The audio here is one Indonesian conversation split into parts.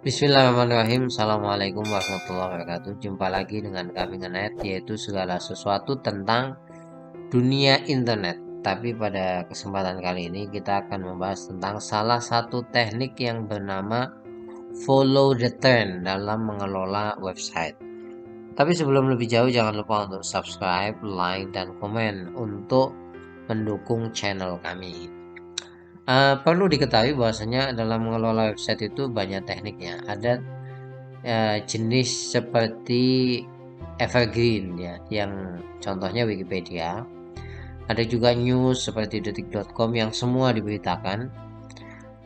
Bismillahirrahmanirrahim. Assalamualaikum warahmatullahi wabarakatuh. Jumpa lagi dengan kami Ngenet, yaitu segala sesuatu tentang dunia internet. Tapi pada kesempatan kali ini kita akan membahas tentang salah satu teknik yang bernama follow the trend dalam mengelola website. Tapi sebelum lebih jauh, jangan lupa untuk subscribe, like, dan komen untuk mendukung channel kami. Perlu diketahui bahwasanya dalam mengelola website itu banyak tekniknya. Ada jenis seperti evergreen ya, yang contohnya Wikipedia. Ada juga news seperti detik.com yang semua diberitakan.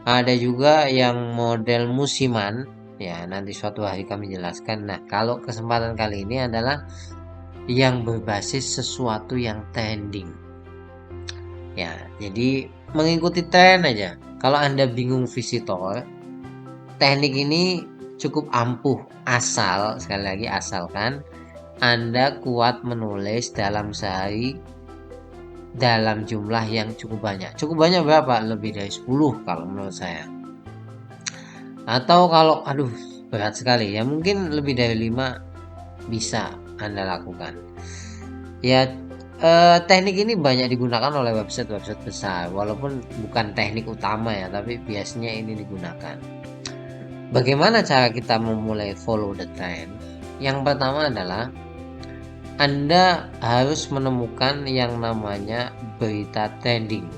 Ada juga yang model musiman ya, nanti suatu hari kami jelaskan. Nah, kalau kesempatan kali ini adalah yang berbasis sesuatu yang trending. Ya, jadi mengikuti tren aja. Kalau Anda bingung visitor, teknik ini cukup ampuh asal, sekali lagi asalkan Anda kuat menulis dalam sehari dalam jumlah yang cukup banyak. Cukup banyak berapa? Lebih dari 10 kalau menurut saya. Atau kalau aduh berat sekali ya, mungkin lebih dari 5 bisa Anda lakukan. Ya, teknik ini banyak digunakan oleh website-website besar, walaupun bukan teknik utama ya, tapi biasanya ini digunakan. Bagaimana cara kita memulai follow the trend? Yang pertama adalah Anda harus menemukan yang namanya berita trending.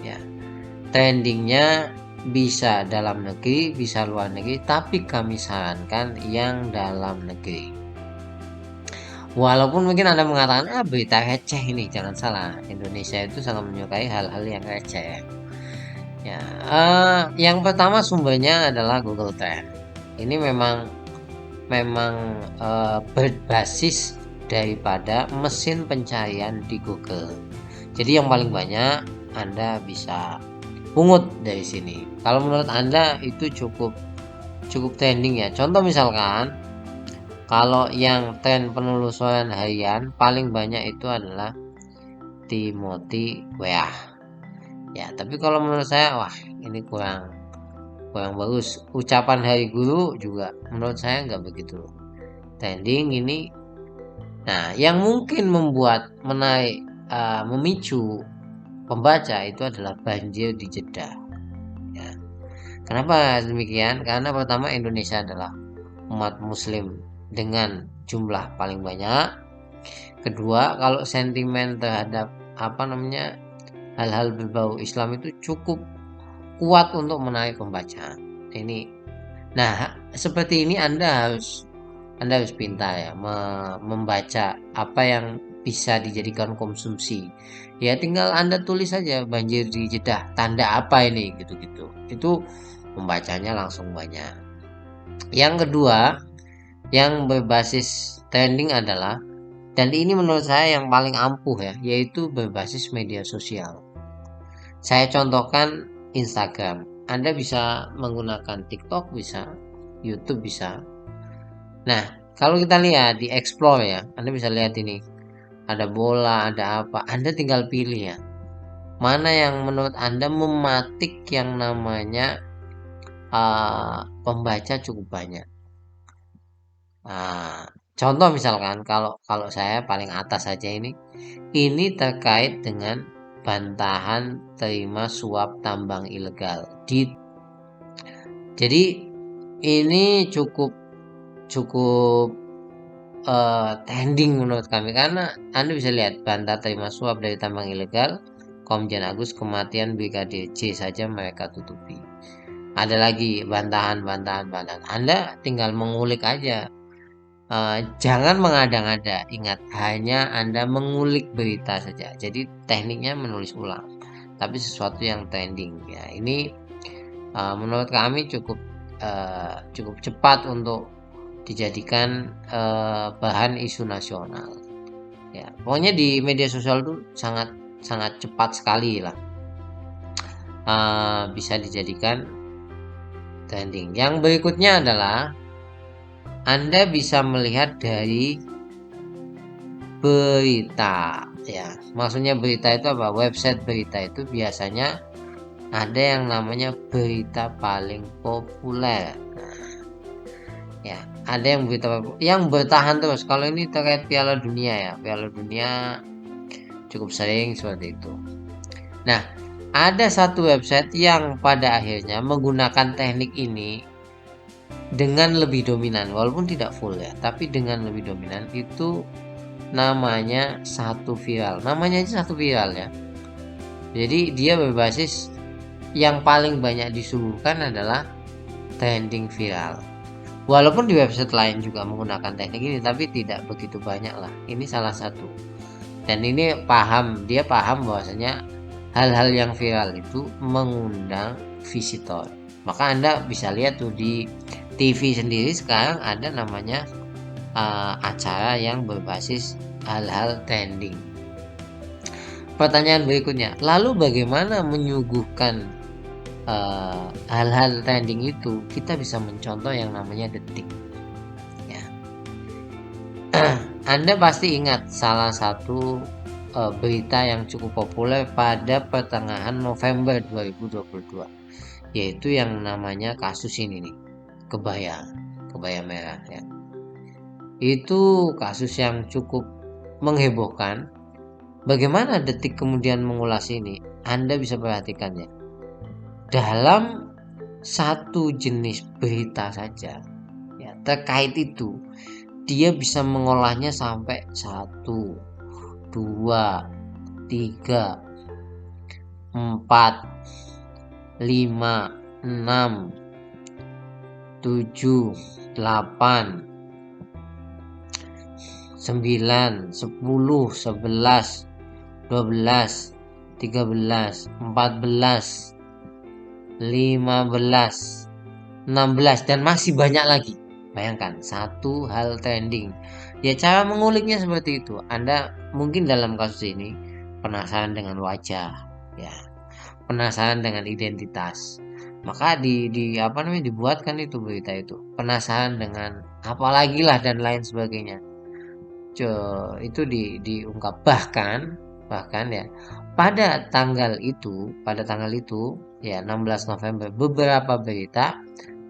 Ya, trendingnya bisa dalam negeri, bisa luar negeri, tapi kami sarankan yang dalam negeri. Walaupun mungkin Anda mengatakan, berita receh ini, jangan salah. Indonesia itu sangat menyukai hal-hal yang receh. Ya, yang pertama sumbernya adalah Google Trend. Ini memang berbasis daripada mesin pencarian di Google. Jadi yang paling banyak Anda bisa pungut dari sini. Kalau menurut Anda itu cukup trending ya. Contoh misalkan kalau yang tren penelusuran harian paling banyak itu adalah Timothy Weah. Ya, tapi kalau menurut saya wah ini kurang bagus. Ucapan Hari Guru juga menurut saya nggak begitu trending ini. Nah, yang mungkin membuat menarik, memicu pembaca itu adalah banjir di Jeddah. Ya. Kenapa demikian? Karena pertama Indonesia adalah umat Muslim dengan jumlah paling banyak. Kedua, kalau sentimen terhadap hal-hal berbau Islam itu cukup kuat untuk menarik pembaca. Ini, nah seperti ini Anda harus pintar ya membaca apa yang bisa dijadikan konsumsi. Ya tinggal Anda tulis saja banjir di Jeddah, tanda apa ini gitu-gitu. Itu membacanya langsung banyak. Yang kedua, yang berbasis trending adalah, dan ini menurut saya yang paling ampuh ya, yaitu berbasis media sosial. Saya contohkan Instagram. Anda bisa menggunakan TikTok, bisa YouTube, bisa. Nah, kalau kita lihat di explore ya, Anda bisa lihat ini. Ada bola, ada apa. Anda tinggal pilih ya. Mana yang menurut Anda mematik yang namanya pembaca cukup banyak. Nah, contoh misalkan kalau saya paling atas saja ini terkait dengan bantahan terima suap tambang ilegal. Jadi ini cukup trending menurut kami karena Anda bisa lihat bantah terima suap dari tambang ilegal Komjen Agus kematian Brigadir J saja mereka tutupi. Ada lagi bantahan. Anda tinggal mengulik aja. Jangan mengada-ngada. Ingat, hanya Anda mengulik berita saja. Jadi tekniknya menulis ulang, tapi sesuatu yang trending. Ya, ini menurut kami cukup cepat untuk dijadikan bahan isu nasional. Ya, pokoknya di media sosial itu sangat sangat cepat sekali lah bisa dijadikan trending. Yang berikutnya adalah Anda bisa melihat dari berita ya. Maksudnya berita itu apa? Website berita itu biasanya ada yang namanya berita paling populer. Ya, ada yang berita yang bertahan terus. Kalau ini terkait Piala Dunia ya, Piala Dunia cukup sering seperti itu. Nah, ada satu website yang pada akhirnya menggunakan teknik ini dengan lebih dominan, walaupun tidak full ya, tapi dengan lebih dominan. Itu namanya Satu Viral. Namanya aja Satu Viral ya. Jadi dia berbasis yang paling banyak disuguhkan adalah trending viral. Walaupun di website lain juga menggunakan teknik ini, tapi tidak begitu banyak lah. Ini salah satu. Dan ini dia paham bahwasanya hal-hal yang viral itu mengundang visitor. Maka Anda bisa lihat tuh di TV sendiri sekarang ada namanya acara yang berbasis hal-hal trending. Pertanyaan berikutnya, lalu bagaimana menyuguhkan hal-hal trending itu? Kita bisa mencontoh yang namanya detik. Ya. Anda pasti ingat salah satu berita yang cukup populer pada pertengahan November 2022, yaitu yang namanya kasus ini nih, kebaya merah ya. Itu kasus yang cukup menghebohkan. Bagaimana detik kemudian mengulas ini? Anda bisa perhatikan ya. Dalam satu jenis berita saja ya, terkait itu, dia bisa mengolahnya sampai 1, 2, 3, 4, 5, 6, 7, 8, 9, 10, 11, 12, 13, 14, 15, 16, dan masih banyak lagi. Bayangkan, satu hal trending. Ya, cara menguliknya seperti itu. Anda mungkin dalam kasus ini penasaran dengan wajah, ya, penasaran dengan identitas. Maka dibuatkan itu berita itu. Penasaran dengan apalagi lah dan lain sebagainya. Itu diungkap bahkan ya pada tanggal itu ya 16 November beberapa berita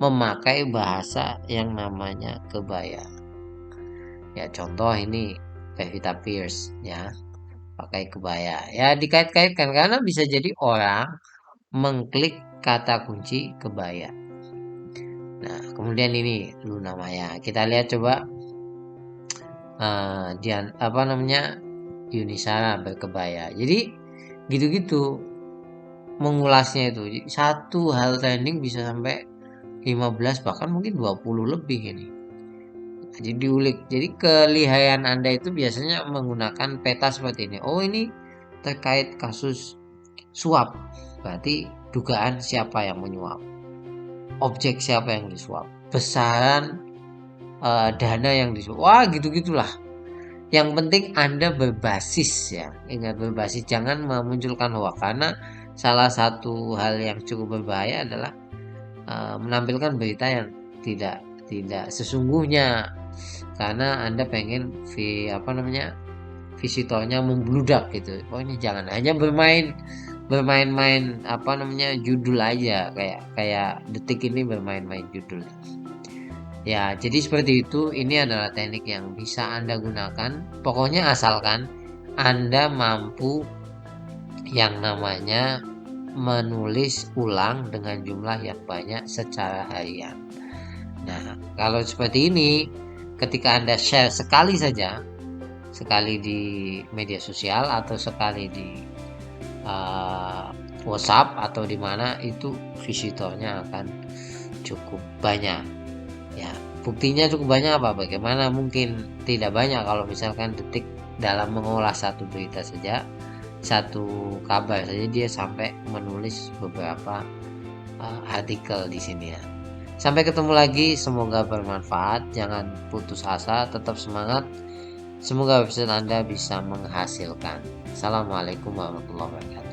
memakai bahasa yang namanya kebaya. Ya, contoh ini Pevita Pierce ya, pakai kebaya. Ya, dikait-kaitkan karena bisa jadi orang mengklik kata kunci kebaya. Nah, kemudian ini Luna Maya. Kita lihat coba Yuni Shara berkebaya. Jadi gitu-gitu mengulasnya itu. Satu hal trending bisa sampai 15 bahkan mungkin 20 lebih ini. Jadi diulik. Jadi kelihayan Anda itu biasanya menggunakan peta seperti ini. Oh, ini terkait kasus suap. Berarti dugaan siapa yang menyuap. Objek siapa yang disuap. Besaran dana yang disuap. Wah, gitu-gitulah. Yang penting Anda berbasis ya. Ingat, berbasis, jangan memunculkan hoax, karena salah satu hal yang cukup berbahaya adalah menampilkan berita yang tidak sesungguhnya, karena Anda pengen visitornya membludak gitu. Oh, ini jangan hanya bermain-main judul aja, kayak detik ini bermain-main judul. Ya, jadi seperti itu. Ini adalah teknik yang bisa Anda gunakan. Pokoknya asalkan Anda mampu yang namanya menulis ulang dengan jumlah yang banyak secara harian. Nah, kalau seperti ini, ketika Anda share sekali saja, sekali di media sosial atau sekali di WhatsApp atau di mana, itu visitornya akan cukup banyak. Ya, buktinya cukup banyak apa? Bagaimana mungkin tidak banyak kalau misalkan detik dalam mengolah satu berita saja, satu kabar saja, dia sampai menulis beberapa artikel di sini ya. Sampai ketemu lagi, semoga bermanfaat. Jangan putus asa, tetap semangat. Semoga website Anda bisa menghasilkan. Assalamualaikum warahmatullahi wabarakatuh.